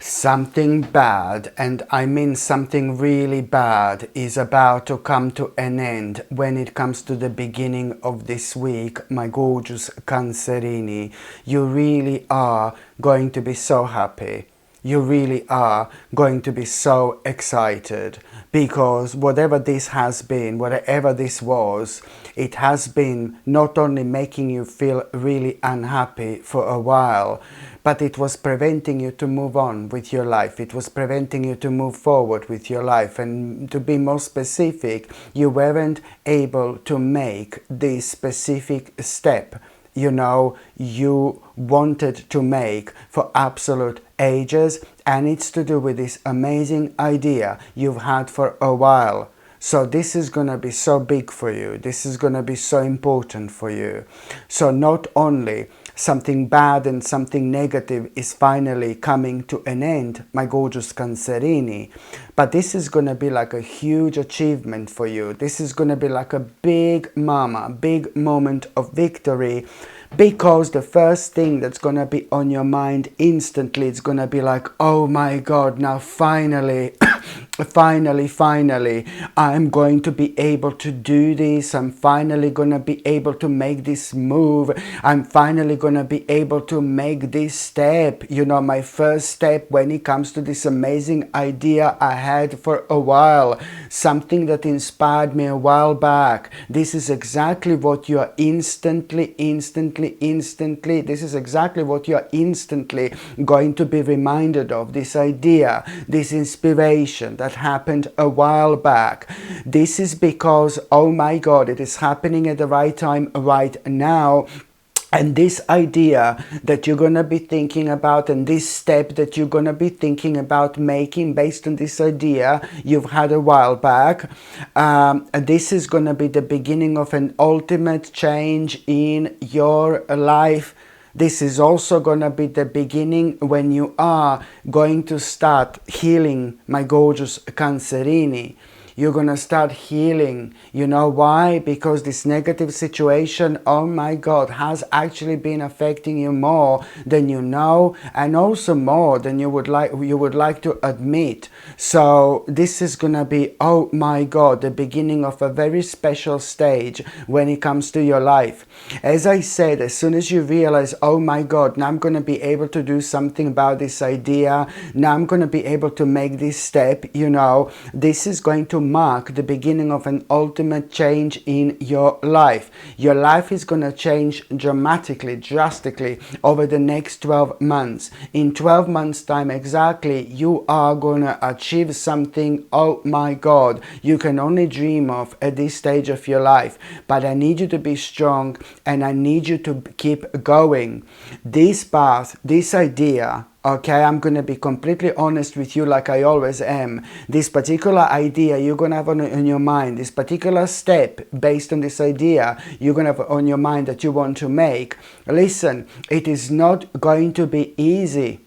Something bad, and I mean something really bad, is about to come to an end when it comes to the beginning of this week, my gorgeous Cancerini. You really are going to be so happy. You really are going to be so excited, because whatever this has been, whatever this was, it has been not only making you feel really unhappy for a while, but it was preventing you to move on with your life. It was preventing you to move forward with your life. And to be more specific, you weren't able to make this specific step you wanted to make for absolute ages, and it's to do with this amazing idea you've had for a while. So this is going to be so big for you. This is going to be so important for you. So not only something bad and something negative is finally coming to an end, my gorgeous Cancerini, but this is going to be like a huge achievement for you. This is going to be like a big big moment of victory, because the first thing that's going to be on your mind instantly, it's going to be like, oh my God, now finally finally I'm going to be able to do this. I'm finally going to be able to make this move. I'm finally going to be able to make this step, my first step when it comes to this amazing idea I had for a while, something that inspired me a while back. This is exactly what you are instantly, this is exactly what you are instantly going to be reminded of, this idea, this inspiration that happened a while back. This is because, oh my God, it is happening at the right time right now. And this idea that you're going to be thinking about, and this step that you're going to be thinking about making based on this idea you've had a while back, this is going to be the beginning of an ultimate change in your life. This is also going to be the beginning when you are going to start healing, my gorgeous Cancerini. You're going to start healing. You know why? Because this negative situation, oh my God, has actually been affecting you more than you know, and also more than you would like to admit. So this is going to be, oh my God, the beginning of a very special stage when it comes to your life. As I said, as soon as you realize, oh my God, now I'm going to be able to do something about this idea, now I'm going to be able to make this step, this is going to mark the beginning of an ultimate change in your life. Your life is going to change dramatically, drastically over the next 12 months. In 12 months time exactly, you are going to achieve something, oh my God, you can only dream of at this stage of your life. But I need you to be strong, and I need you to keep going. This path, this idea, okay, I'm going to be completely honest with you like I always am. This particular idea you're going to have on your mind, this particular step based on this idea you're going to have on your mind that you want to make. Listen, it is not going to be easy.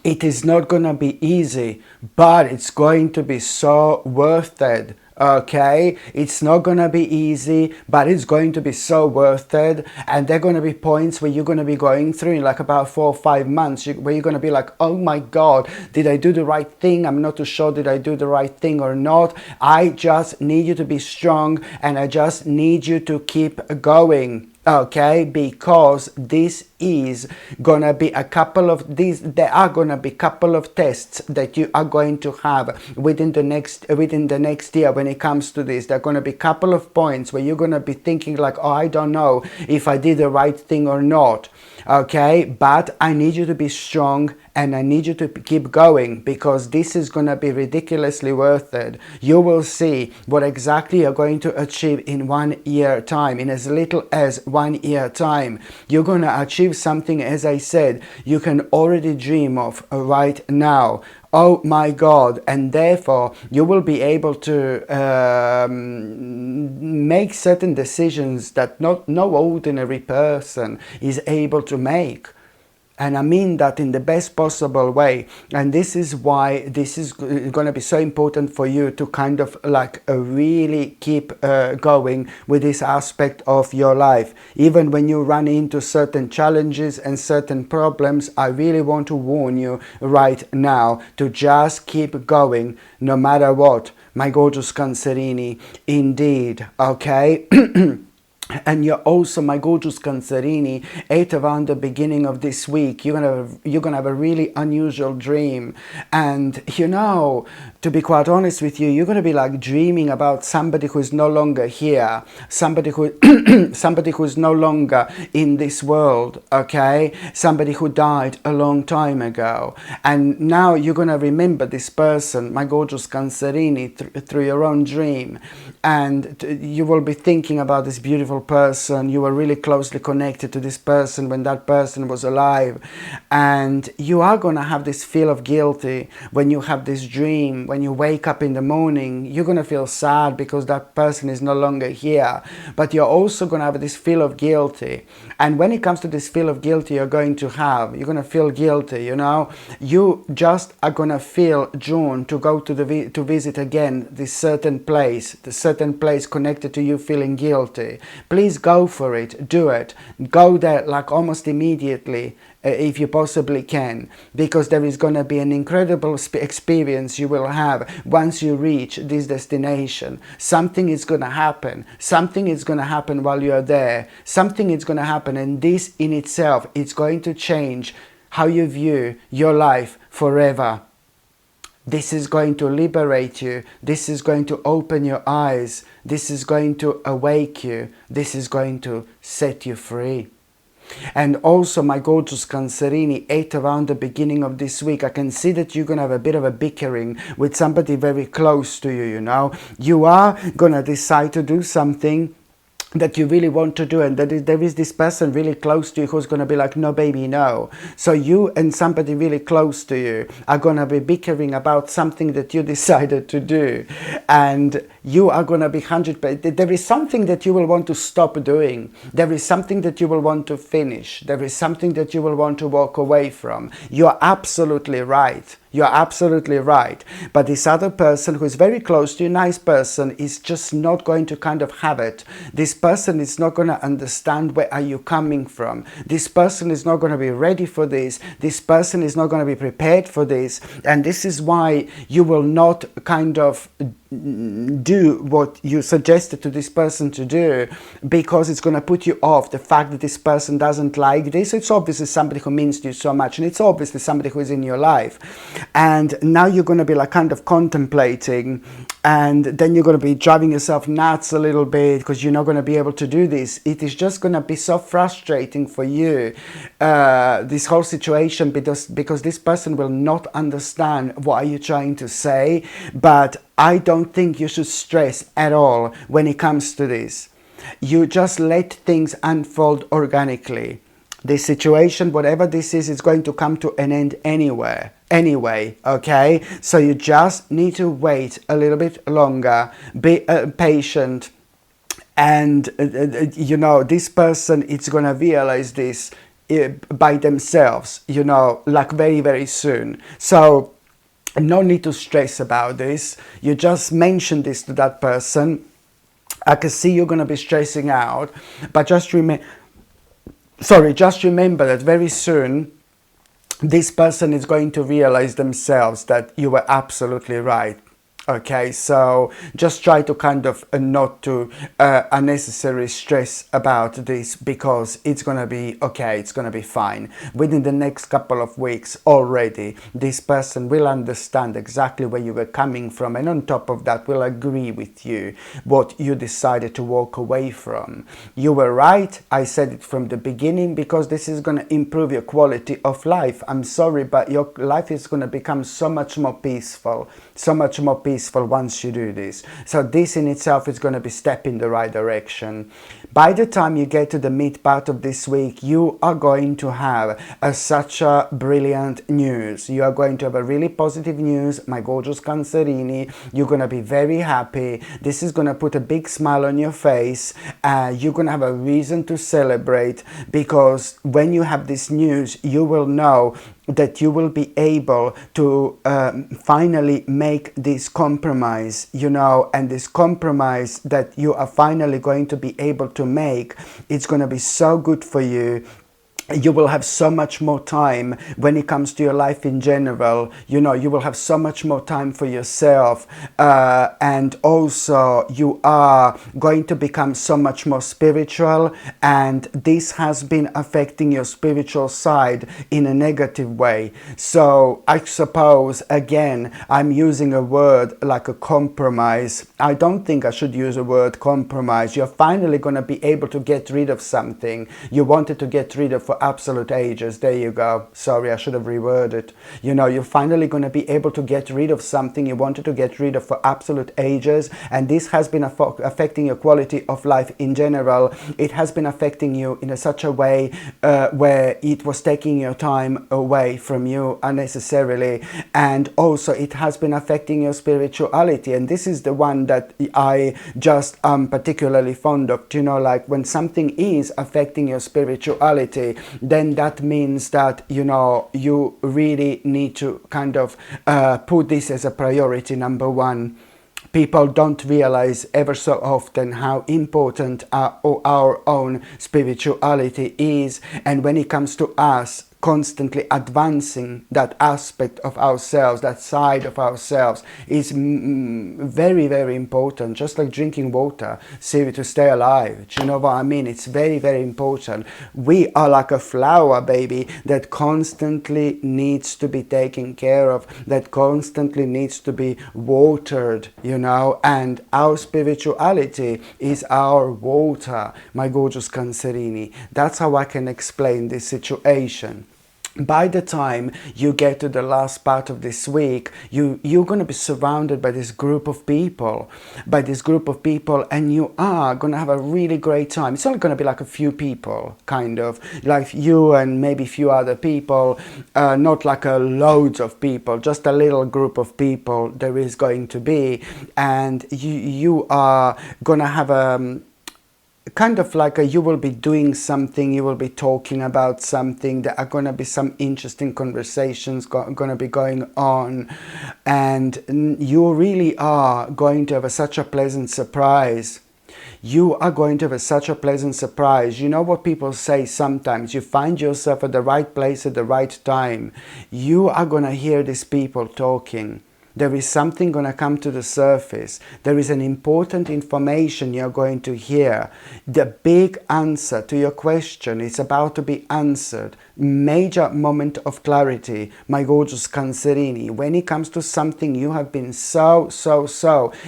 It is not going to be easy, but it's going to be so worth it. Okay, it's not gonna be easy, but it's going to be so worth it. And there are going to be points where you're going to be going through in like about 4 or 5 months where you're going to be like, oh my God, did I do the right thing? I'm not too sure, did I do the right thing or not? I just need you to be strong, and I just need you to keep going. Okay, because this is gonna be there are gonna be a couple of tests that you are going to have within the next year. When it comes to this, there are gonna be a couple of points where you're gonna be thinking like, oh, I don't know if I did the right thing or not. Okay, but I need you to be strong, and I need you to keep going, because this is going to be ridiculously worth it. You will see what exactly you're going to achieve in 1 year time, in as little as 1 year time. You're going to achieve something, as I said, you can already dream of right now. Oh my God, and therefore you will be able to make certain decisions that no ordinary person is able to make. And I mean that in the best possible way. And this is why this is going to be so important for you to kind of like really keep going with this aspect of your life. Even when you run into certain challenges and certain problems, I really want to warn you right now to just keep going no matter what, my gorgeous Cancerini. Indeed, okay? And you're also, my gorgeous Cancerini, at around the beginning of this week, you're gonna have a really unusual dream. And you know, to be quite honest with you, you're gonna be like dreaming about somebody who is no longer here, somebody who somebody who is no longer in this world, okay? Somebody who died a long time ago. And now you're gonna remember this person, my gorgeous Cancerini, through your own dream. And you will be thinking about this beautiful person. You were really closely connected to this person when that person was alive, and you are going to have this feel of guilty when you have this dream. When you wake up in the morning, you're going to feel sad because that person is no longer here, but you're also going to have this feel of guilty. And when it comes to this feel of guilty you're going to feel guilty, you know, you just are going to feel drawn to go to visit again this certain place, the certain place connected to you feeling guilty. Please go for it, do it, go there like almost immediately if you possibly can, because there is going to be an incredible experience you will have once you reach this destination. Something is going to happen, something is going to happen while you are there, something is going to happen, and this in itself is going to change how you view your life forever. This is going to liberate you. This is going to open your eyes. This is going to awake you. This is going to set you free. And also, my gorgeous Cancerini, at around the beginning of this week, I can see that you're going to have a bit of a bickering with somebody very close to you, you know. You are going to decide to do something that you really want to do, and that there is this person really close to you who's going to be like, no baby, no. So you and somebody really close to you are going to be bickering about something that you decided to do, and you are going to be 100%. There is something that you will want to stop doing. There is something that you will want to finish. There is something that you will want to walk away from. You're absolutely right. You're absolutely right. But this other person who is very close to you, nice person, is just not going to kind of have it. This person is not going to understand where are you coming from. This person is not going to be ready for this. This person is not going to be prepared for this. And this is why you will not kind of do what you suggested to this person to do, because it's going to put you off the fact that this person doesn't like this. It's obviously somebody who means to you so much, and it's obviously somebody who is in your life. And now you're going to be like kind of contemplating, and then you're going to be driving yourself nuts a little bit because you're not going to be able to do this. It is just going to be so frustrating for you, this whole situation, because this person will not understand what are you trying to say. But I don't think you should stress at all when it comes to this. You just let things unfold organically. This situation, whatever this is going to come to an end anyway, okay? So you just need to wait a little bit longer, be patient, and you know, this person is going to realize this by themselves, you know, like very, very soon. So no need to stress about this. You just mention this to that person. I can see you're going to be stressing out, but just remember that very soon this person is going to realize themselves that you were absolutely right. Okay, so just try to kind of not to unnecessary stress about this, because it's gonna be okay, it's gonna be fine. Within the next couple of weeks already, this person will understand exactly where you were coming from, and on top of that will agree with you what you decided to walk away from. You were right, I said it from the beginning, because this is gonna improve your quality of life. I'm sorry, but your life is gonna become so much more peaceful, so much more peaceful. peaceful once you do this. So this in itself is going to be a step in the right direction. By the time you get to the mid part of this week, you are going to have such a brilliant news. You are going to have a really positive news, my gorgeous Cancerini. You're going to be very happy. This is going to put a big smile on your face. You're going to have a reason to celebrate, because when you have this news, you will know that you will be able to finally make this compromise, you know, and this compromise that you are finally going to be able to make, it's going to be so good for you. You will have so much more time when it comes to your life in general. You know, you will have so much more time for yourself, and also you are going to become so much more spiritual, and this has been affecting your spiritual side in a negative way. So I suppose, again, I'm using a word like a compromise. I don't think I should use a word compromise. You're finally going to be able to get rid of something you wanted to get rid of for absolute ages. There you go. Sorry, I should have reworded. You know, you're finally going to be able to get rid of something you wanted to get rid of for absolute ages, and this has been affecting your quality of life in general. It has been affecting you in such a way where it was taking your time away from you unnecessarily, and also it has been affecting your spirituality. And this is the one that I just am particularly fond of. You know, like when something is affecting your spirituality, then that means that, you know, you really need to kind of put this as a priority number one. People don't realize ever so often how important our own spirituality is, and when it comes to us constantly advancing that aspect of ourselves, that side of ourselves, is very, very important. Just like drinking water, see, to stay alive. Do you know what I mean? It's very, very important. We are like a flower, baby, that constantly needs to be taken care of, that constantly needs to be watered, you know, and our spirituality is our water, my gorgeous Cancerini. That's how I can explain this situation. By the time you get to the last part of this week, you're going to be surrounded by this group of people, and you are going to have a really great time. It's only going to be like a few people, kind of, like you and maybe a few other people, not like a loads of people, just a little group of people there is going to be, and you are going to have a kind of like you will be doing something, you will be talking about something, there are going to be some interesting conversations going to be going on, and you really are going to have such a pleasant surprise. You are going to have such a pleasant surprise. You know what people say sometimes, you find yourself at the right place at the right time. You are going to hear these people talking. There is something going to come to the surface. There is an important information you're going to hear. The big answer to your question is about to be answered. Major moment of clarity, my gorgeous Cancerini. When it comes to something you have been so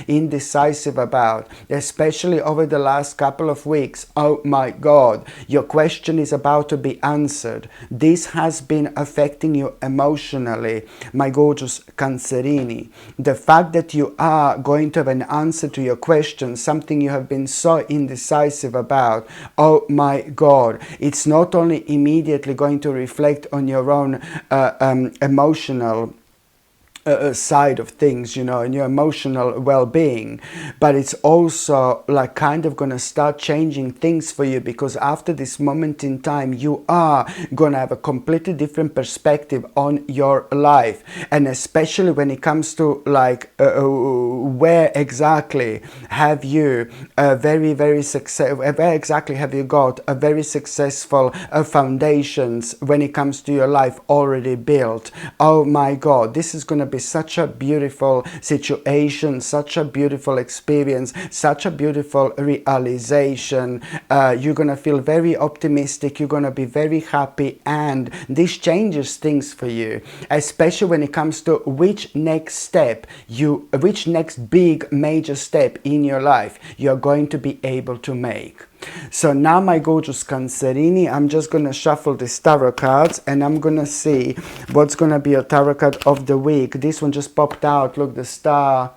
indecisive about, especially over the last couple of weeks, oh my God, your question is about to be answered. This has been affecting you emotionally, my gorgeous Cancerini. The fact that you are going to have an answer to your question, something you have been so indecisive about, oh my God, it's not only immediately going to reflect on your own emotional side of things, you know, and your emotional well-being, but it's also like kind of going to start changing things for you, because after this moment in time you are going to have a completely different perspective on your life, and especially when it comes to like where exactly have you where exactly have you got a very successful foundations when it comes to your life already built. Oh my God, this is going to be such a beautiful situation, such a beautiful experience, such a beautiful realization. You're going to feel very optimistic, you're going to be very happy, and this changes things for you, especially when it comes to which next big major step in your life you're going to be able to make. So now, my gorgeous Cancerini, I'm just going to shuffle these tarot cards and I'm going to see what's going to be a tarot card of the week. This one just popped out. Look, the star.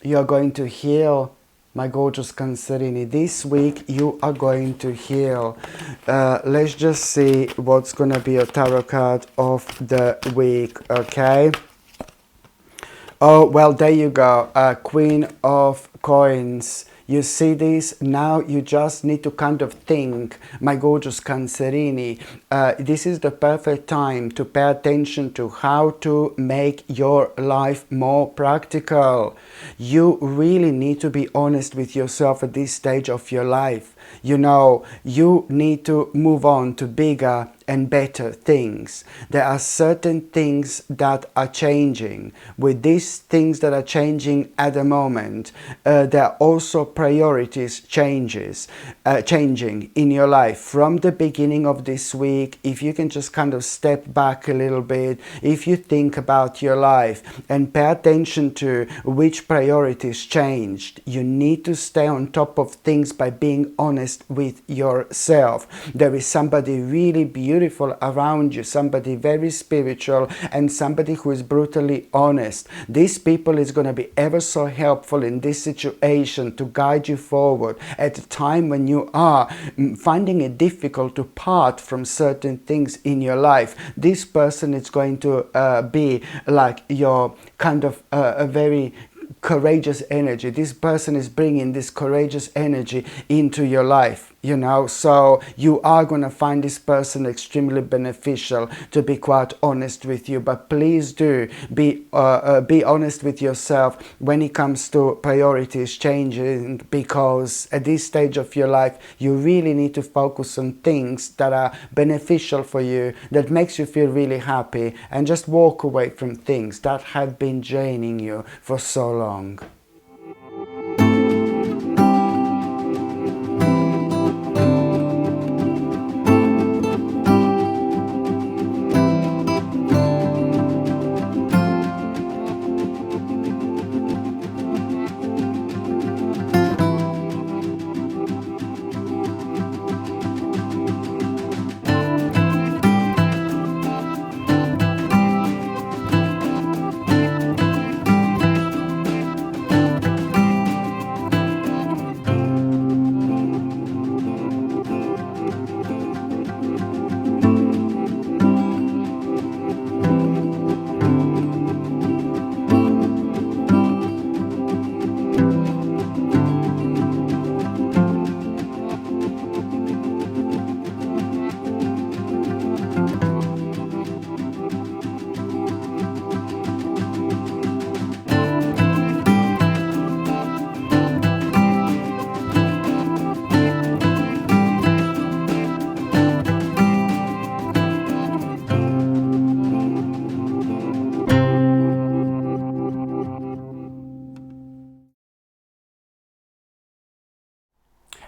You're going to heal, my gorgeous Cancerini. This week you are going to heal. Let's just see what's going to be a tarot card of the week, okay? Oh, well, there you go. Queen of Coins. You see this? Now you just need to kind of think, my gorgeous Cancerini. This is the perfect time to pay attention to how to make your life more practical. You really need to be honest with yourself at this stage of your life. You know, you need to move on to bigger and better things. There are certain things that are changing. With these things that are changing at the moment, there are also priorities changing in your life. From the beginning of this week, if you can just kind of step back a little bit, if you think about your life and pay attention to which priorities changed, you need to stay on top of things by being honest with yourself. There is somebody really beautiful around you, somebody very spiritual, and somebody who is brutally honest. These people is going to be ever so helpful in this situation to guide you forward at a time when you are finding it difficult to part from certain things in your life. This person is going to be like your kind of a very courageous energy. This person is bringing this courageous energy into your life, you know, so you are going to find this person extremely beneficial, to be quite honest with you. But please do be honest with yourself when it comes to priorities changing, because at this stage of your life you really need to focus on things that are beneficial for you, that makes you feel really happy, and just walk away from things that have been draining you for so long.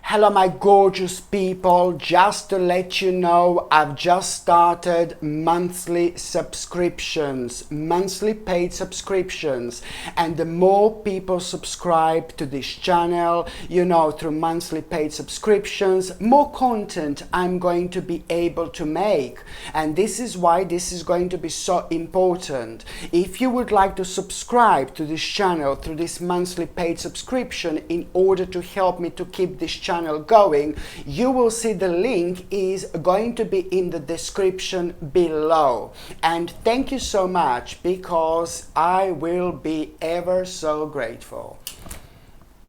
Hello my gorgeous people, just to let you know, I've just started monthly subscriptions, monthly paid subscriptions, and the more people subscribe to this channel, you know, through monthly paid subscriptions, more content I'm going to be able to make. And this is why this is going to be so important. If you would like to subscribe to this channel through this monthly paid subscription in order to help me to keep this channel going, you will see the link is going to be in the description below. And thank you so much, because I will be ever so grateful.